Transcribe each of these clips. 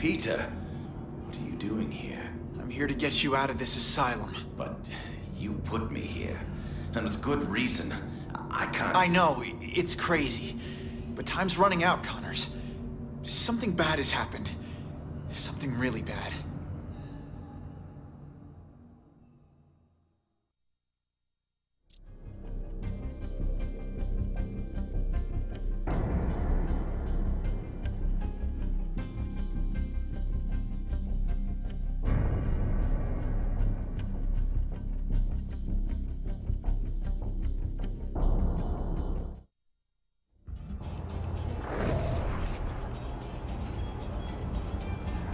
Peter, what are you doing here? I'm here to get you out of this asylum. But you put me here, and with good reason. I can't... I know, it's crazy. But time's running out, Connors. Something bad has happened. Something really bad.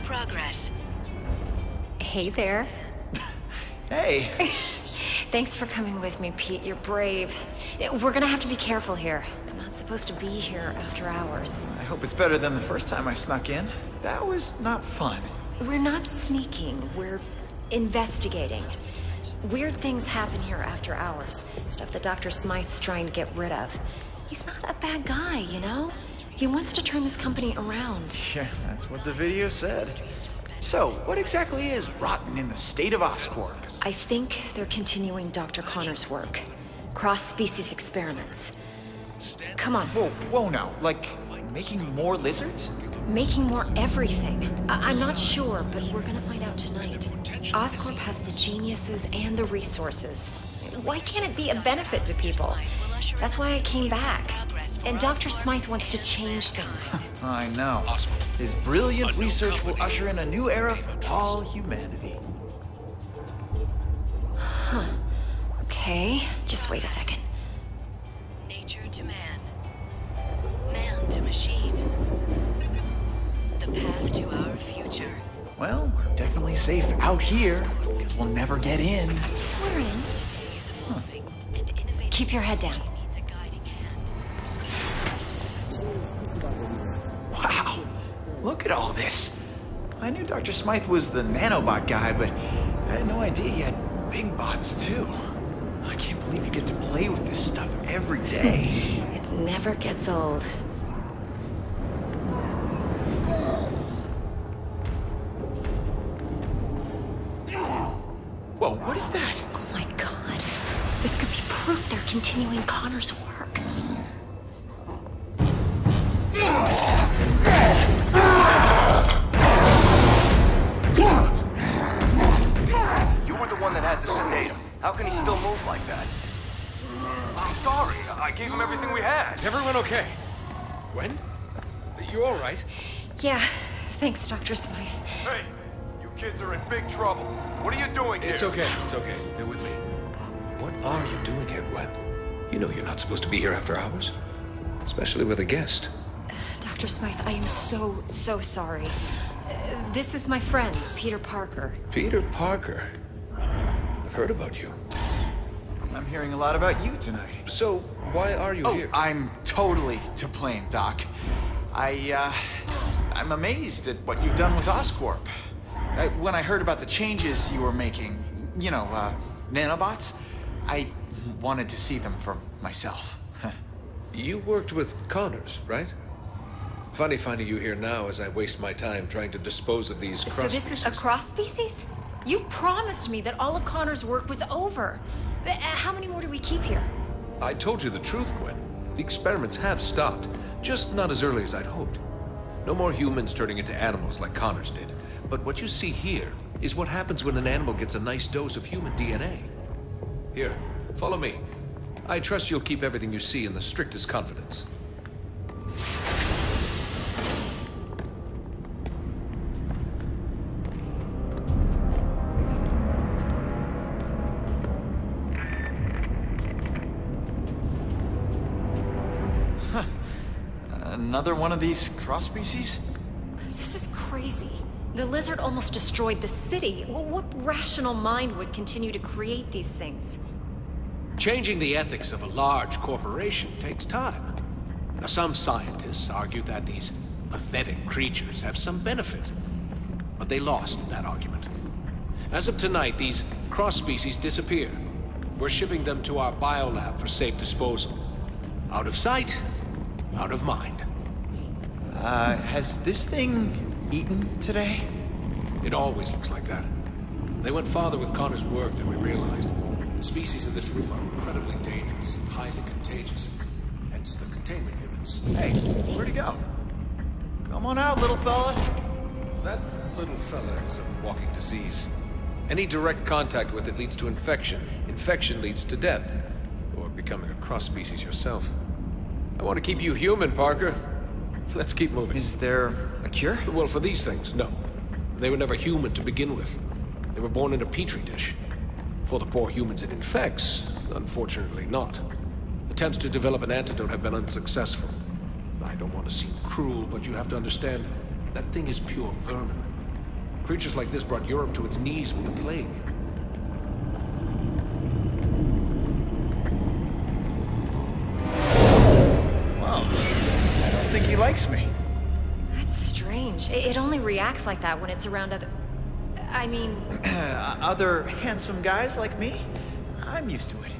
Progress. Hey there. Hey. Thanks for coming with me, Pete. You're brave. We're gonna have to be careful here. I'm not supposed to be here after hours. I hope it's better than the first time I snuck in. That was not fun. We're not sneaking. We're investigating. Weird things happen here after hours. Stuff that Dr. Smythe's trying to get rid of. He's not a bad guy, you know? He wants to turn this company around. Yeah, that's what the video said. So, what exactly is rotten in the state of Oscorp? I think they're continuing Dr. Connor's work. Cross-species experiments. Come on. Whoa now. Like, making more lizards? Making more everything. I'm not sure, but we're gonna find out tonight. Oscorp has the geniuses and the resources. Why can't it be a benefit to people? That's why I came back. And Dr. Smythe wants to change things. I know. His brilliant research will usher in a new era for all humanity. Huh. Okay, just wait a second. Nature to man. Man to machine. The path to our future. Well, we're definitely safe out here, because we'll never get in. We're in. Keep your head down. Wow, look at all this. I knew Dr. Smythe was the nanobot guy, but I had no idea he had big bots too. I can't believe you get to play with this stuff every day. It never gets old. Whoa, what is that? Oh my god. This could be proof they're continuing Connor's work. You were the one that had to sedate him. How can he still move like that? I'm sorry. I gave him everything we had. Is everyone okay? Gwen? You all right? Yeah, thanks, Dr. Smythe. Hey, you kids are in big trouble. What are you doing here? It's okay. It's okay. They're with me. What are you doing here, Gwen? You know you're not supposed to be here after hours. Especially with a guest. Dr. Smythe, I am so sorry. This is my friend, Peter Parker. Peter Parker? I've heard about you. I'm hearing a lot about you tonight. So, why are you here? I'm totally to blame, Doc. I'm amazed at what you've done with Oscorp. When I heard about the changes you were making, you know, nanobots, I wanted to see them for myself. You worked with Connors, right? Funny finding you here now as I waste my time trying to dispose of these cross So this is a cross species? You promised me that all of Connor's work was over. How many more do we keep here? I told you the truth, Gwen. The experiments have stopped, just not as early as I'd hoped. No more humans turning into animals like Connors did. But what you see here is what happens when an animal gets a nice dose of human DNA. Here, follow me. I trust you'll keep everything you see in the strictest confidence. Another one of these cross species? This is crazy. The lizard almost destroyed the city. What rational mind would continue to create these things? Changing the ethics of a large corporation takes time. Now, some scientists argue that these pathetic creatures have some benefit, but they lost that argument. As of tonight, these cross-species disappear. We're shipping them to our biolab for safe disposal. Out of sight, out of mind. Has this thing eaten today? It always looks like that. They went farther with Connor's work than we realized. The species in this room are incredibly dangerous and highly contagious. Hence the containment units. Hey, where'd he go? Come on out, little fella. That little fella is a walking disease. Any direct contact with it leads to infection. Infection leads to death. Or becoming a cross-species yourself. I want to keep you human, Parker. Let's keep moving. Is there a cure? Well, for these things, no. They were never human to begin with. They were born in a petri dish. For the poor humans it infects, unfortunately not. Attempts to develop an antidote have been unsuccessful. I don't want to seem cruel, but you have to understand, that thing is pure vermin. Creatures like this brought Europe to its knees with the plague. Wow, I don't think he likes me. That's strange. It only reacts like that when it's around other... I mean... Other handsome guys like me? I'm used to it.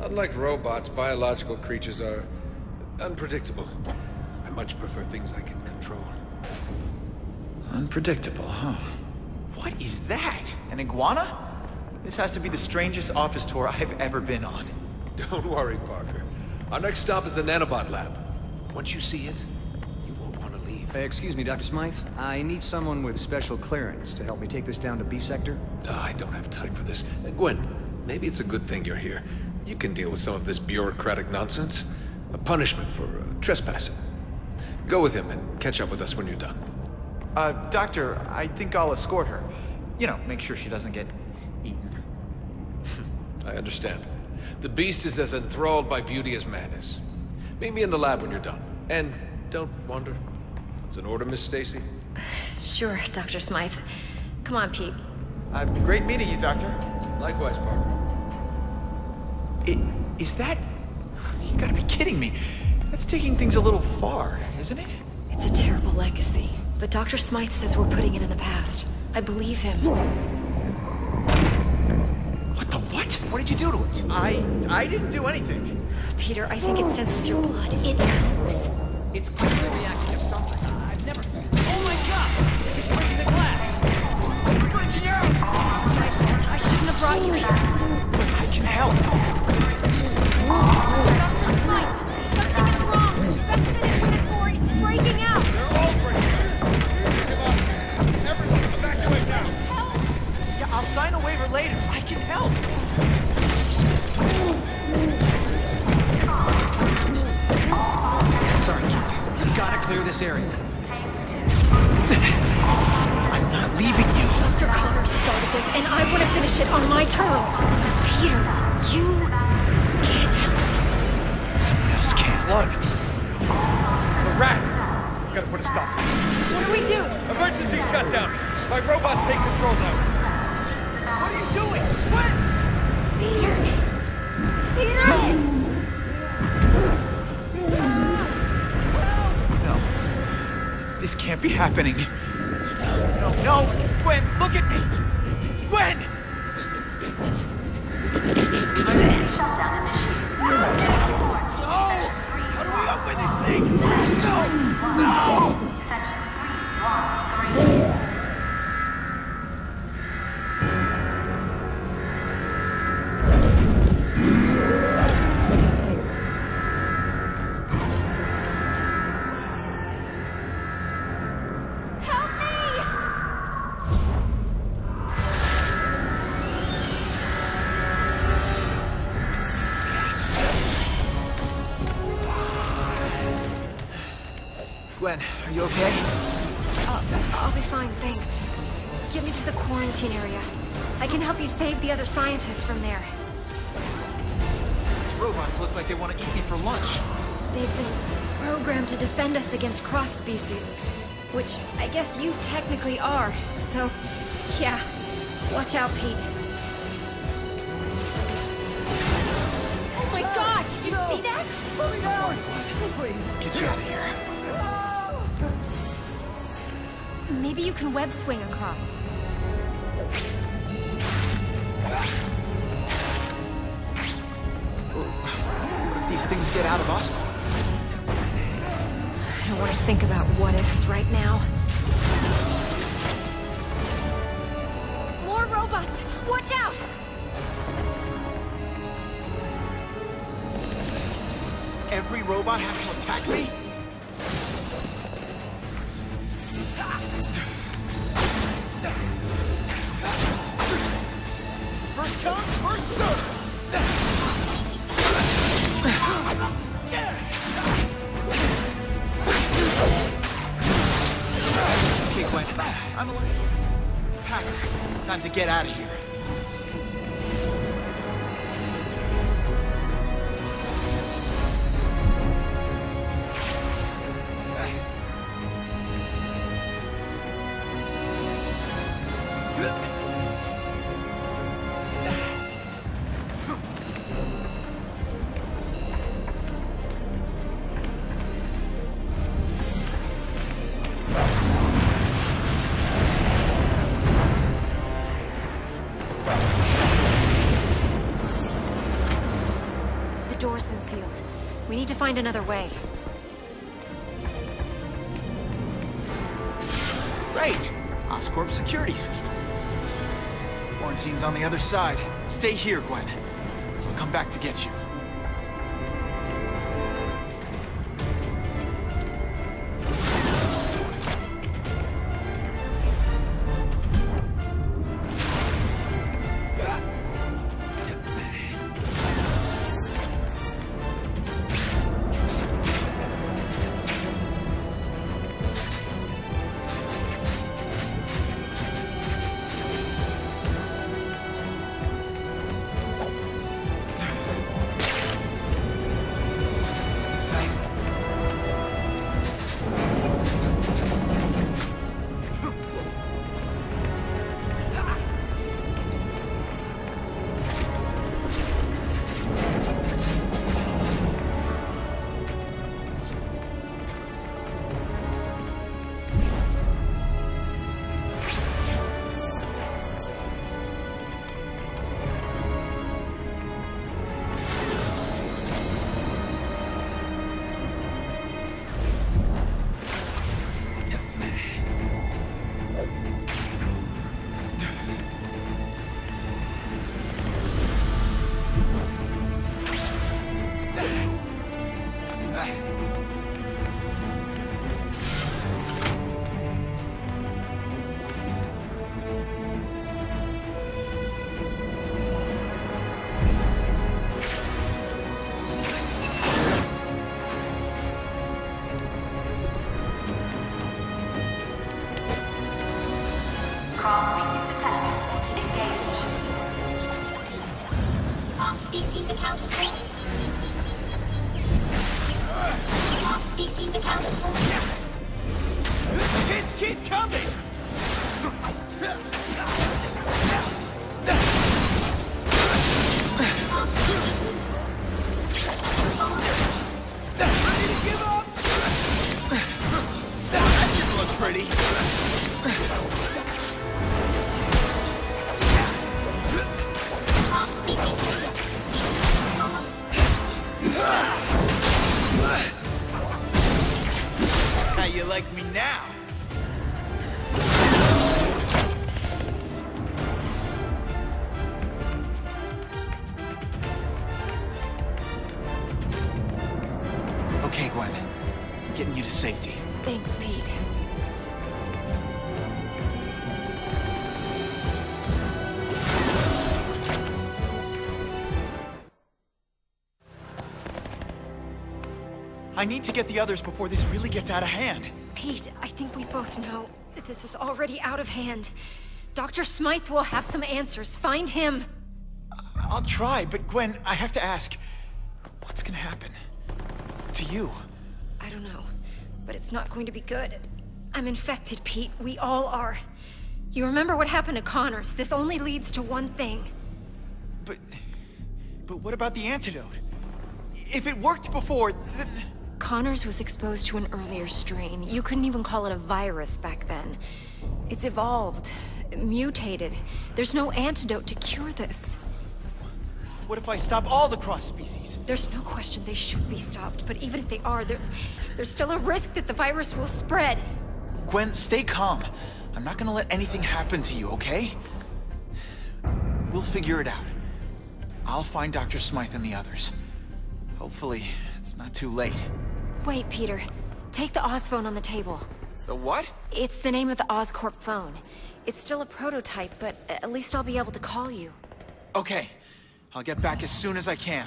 Unlike robots, biological creatures are unpredictable. I much prefer things I can control. Unpredictable, huh? What is that? An iguana? This has to be the strangest office tour I've ever been on. Don't worry, Parker. Our next stop is the nanobot lab. Once you see it, you won't want to leave. Excuse me, Dr. Smythe. I need someone with special clearance to help me take this down to B sector. I don't have time for this. Gwen, maybe it's a good thing you're here. You can deal with some of this bureaucratic nonsense. A punishment for trespassing. Go with him and catch up with us when you're done. Doctor, I think I'll escort her. You know, make sure she doesn't get eaten. I understand. The beast is as enthralled by beauty as man is. Meet me in the lab when you're done. And don't wander. It's an order, Miss Stacy? Sure, Dr. Smythe. Come on, Pete. Great meeting you, Doctor. Likewise, Parker. Is that... You gotta be kidding me. That's taking things a little far, isn't it? It's a terrible legacy, but Dr. Smythe says we're putting it in the past. I believe him. What the what? What did you do to it? I didn't do anything. Peter, I think it senses your blood. It knows. It's clearly reacting to something. I've never... Oh my god! It's breaking the glass! Breaking out! I shouldn't have brought you here. I can help. Dr. Smythe, something is wrong. The specimen in Unit 4 is breaking out. They're all breaking out. Give up. Everyone, evacuate now. Help! Yeah, I'll sign a waiver later. I can help. Sorry, kid. You gotta clear this area. I'm not leaving you. Dr. Connor started this, and I want to finish it on my terms. Peter, you can't help. Someone else can. One. The rat. Gotta put a stop. What do we do? Emergency shutdown. My robots take controls out. What are you doing? What? Peter! Peter! No. This can't be happening. No. Gwen, look at me. Gwen! Emergency shutdown initiated. No! How do we open this thing? No! Section 313. Gwen, are you okay? I'll be fine, thanks. Get me to the quarantine area. I can help you save the other scientists from there. These robots look like they want to eat me for lunch. They've been programmed to defend us against cross-species, which I guess you technically are. So, yeah, watch out, Pete. Oh my God, did you see that? Get you out of here. Maybe you can web swing across. What if these things get out of Oscorp? I don't want to think about what-ifs right now. More robots! Watch out! Does every robot have to attack me? First come, first served! Okay, Gwen, I'm alive. Packer, time to get out of here. The door's been sealed. We need to find another way. Great! Oscorp security system. Quarantine's on the other side. Stay here, Gwen. I'll come back to get you. Cross-species detected. Engage. Cross-species accounted for. Cross-species accounted for. Kids keep coming! Cross-species. Ready to give up? That didn't look pretty. How you like me now? Okay, Gwen. I'm getting you to safety. Thanks, Pete. I need to get the others before this really gets out of hand. Pete, I think we both know that this is already out of hand. Dr. Smythe will have some answers. Find him. I'll try, but Gwen, I have to ask, what's gonna happen to you? I don't know, but it's not going to be good. I'm infected, Pete. We all are. You remember what happened to Connors? This only leads to one thing. But what about the antidote? If it worked before, then... Connors was exposed to an earlier strain. You couldn't even call it a virus back then. It's evolved, mutated. There's no antidote to cure this. What if I stop all the cross-species? There's no question they should be stopped, but even if they are, there's still a risk that the virus will spread. Gwen, stay calm. I'm not gonna let anything happen to you, okay? We'll figure it out. I'll find Dr. Smythe and the others. Hopefully, it's not too late. Wait, Peter. Take the Oz phone on the table. The what? It's the name of the Oscorp phone. It's still a prototype, but at least I'll be able to call you. Okay. I'll get back as soon as I can.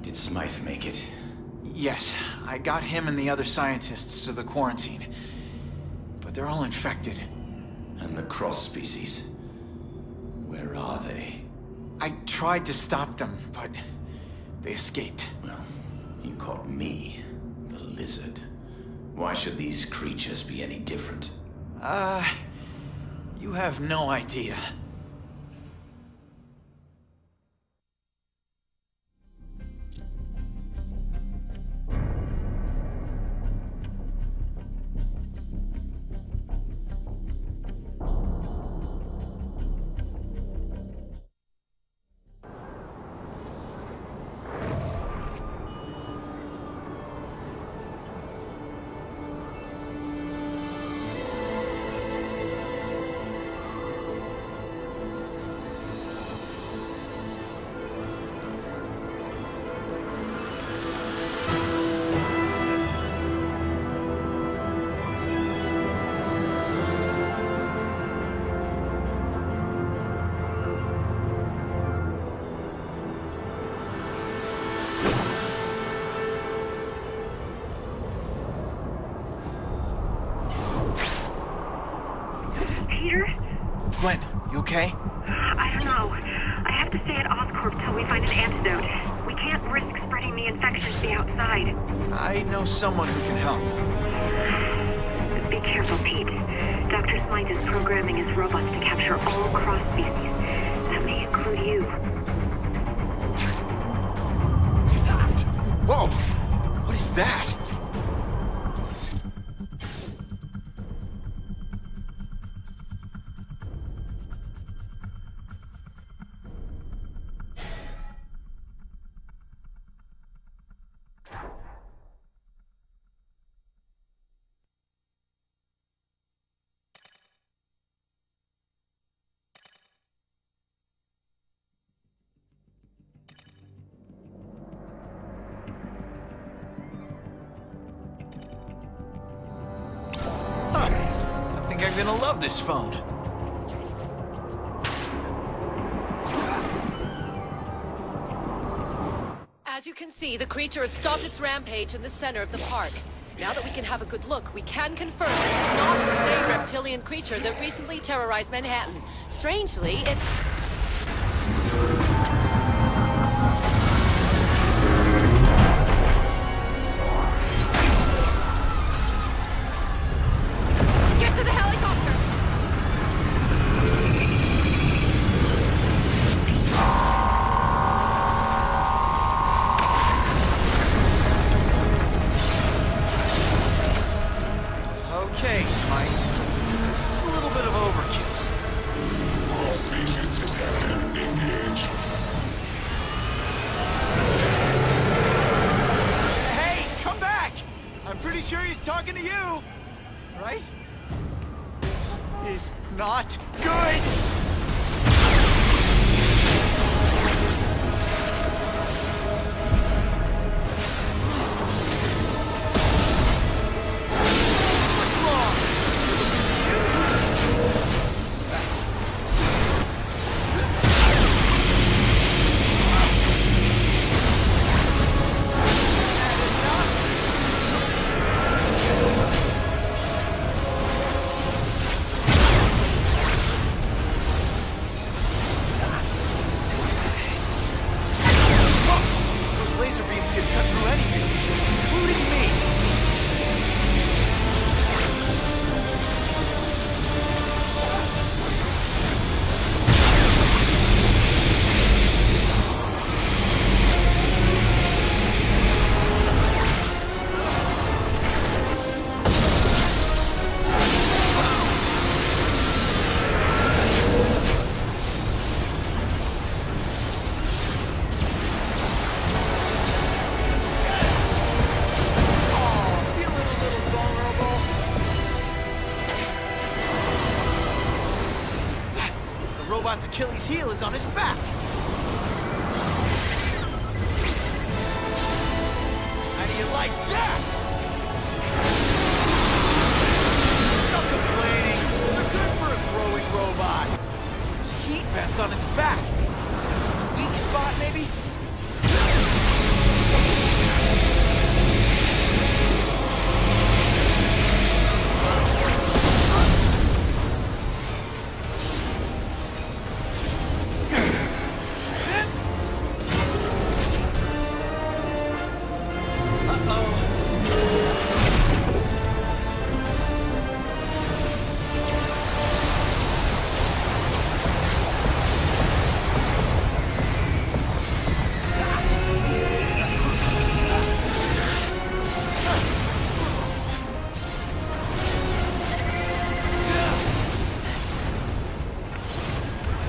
Did Smythe make it? Yes, I got him and the other scientists to the quarantine. But they're all infected. And the cross species? Where are they? I tried to stop them, but they escaped. Well, you caught me, the lizard. Why should these creatures be any different? You have no idea. Gwen, you okay? I don't know. I have to stay at Oscorp till we find an antidote. We can't risk spreading the infection to the outside. I know someone who can help. Be careful, Pete. Dr. Smythe's programming his robots to capture all cross species. That may include you. Whoa! What is that? I'm gonna love this phone. As you can see, the creature has stopped its rampage in the center of the park. Now that we can have a good look, we can confirm this is not the same reptilian creature that recently terrorized Manhattan. Strangely, it's... Get to the helicopter! Okay, Smythe. This is a little bit of overkill. Cross-species detected. Engage. Hey, come back! I'm pretty sure he's talking to you, right? This is not good! robot's Achilles' heel is on his back. How do you like that? No complaining. Those are good for a growing robot. There's heat vents on its back. Weak spot, maybe?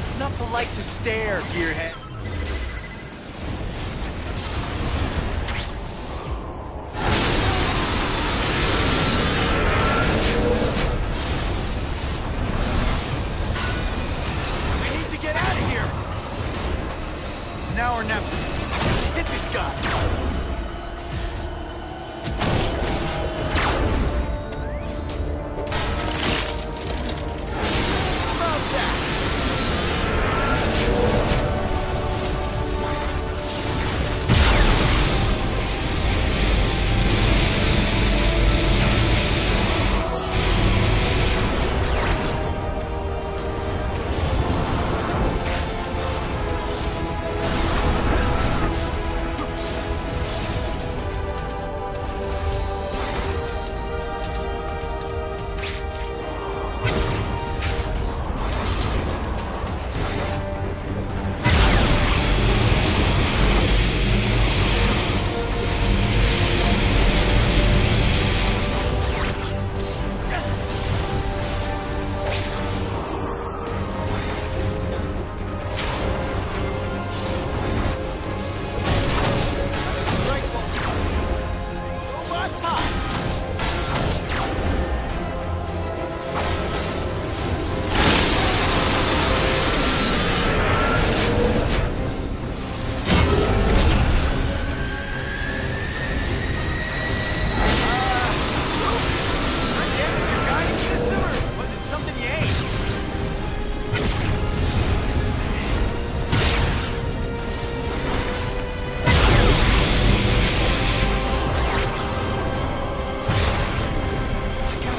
It's not polite to stare, gearhead. We need to get out of here. It's now or never. Hit this guy.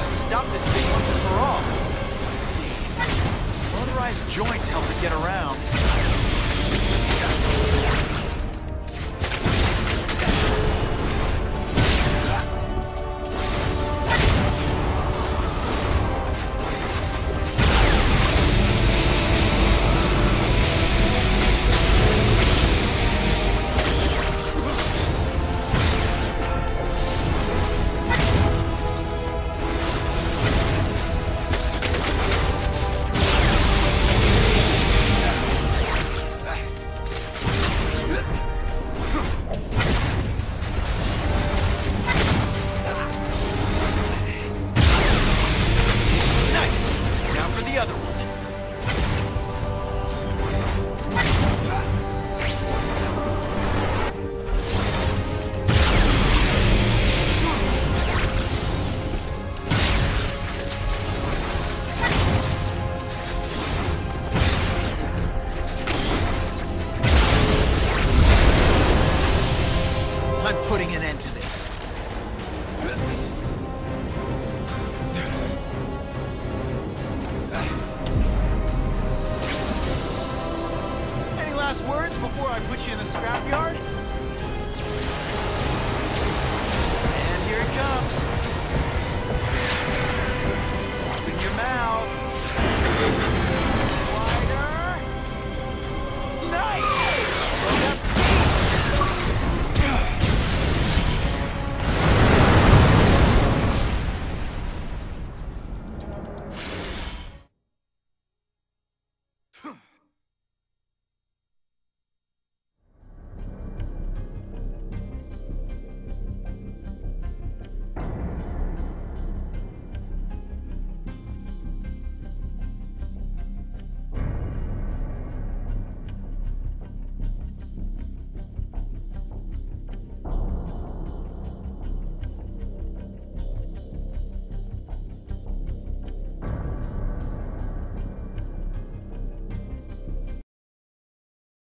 Stop this thing once and for all. Let's see. Motorized joints help it get around. I'm putting an end to this. Any last words before I put you in the scrapyard? And here it comes.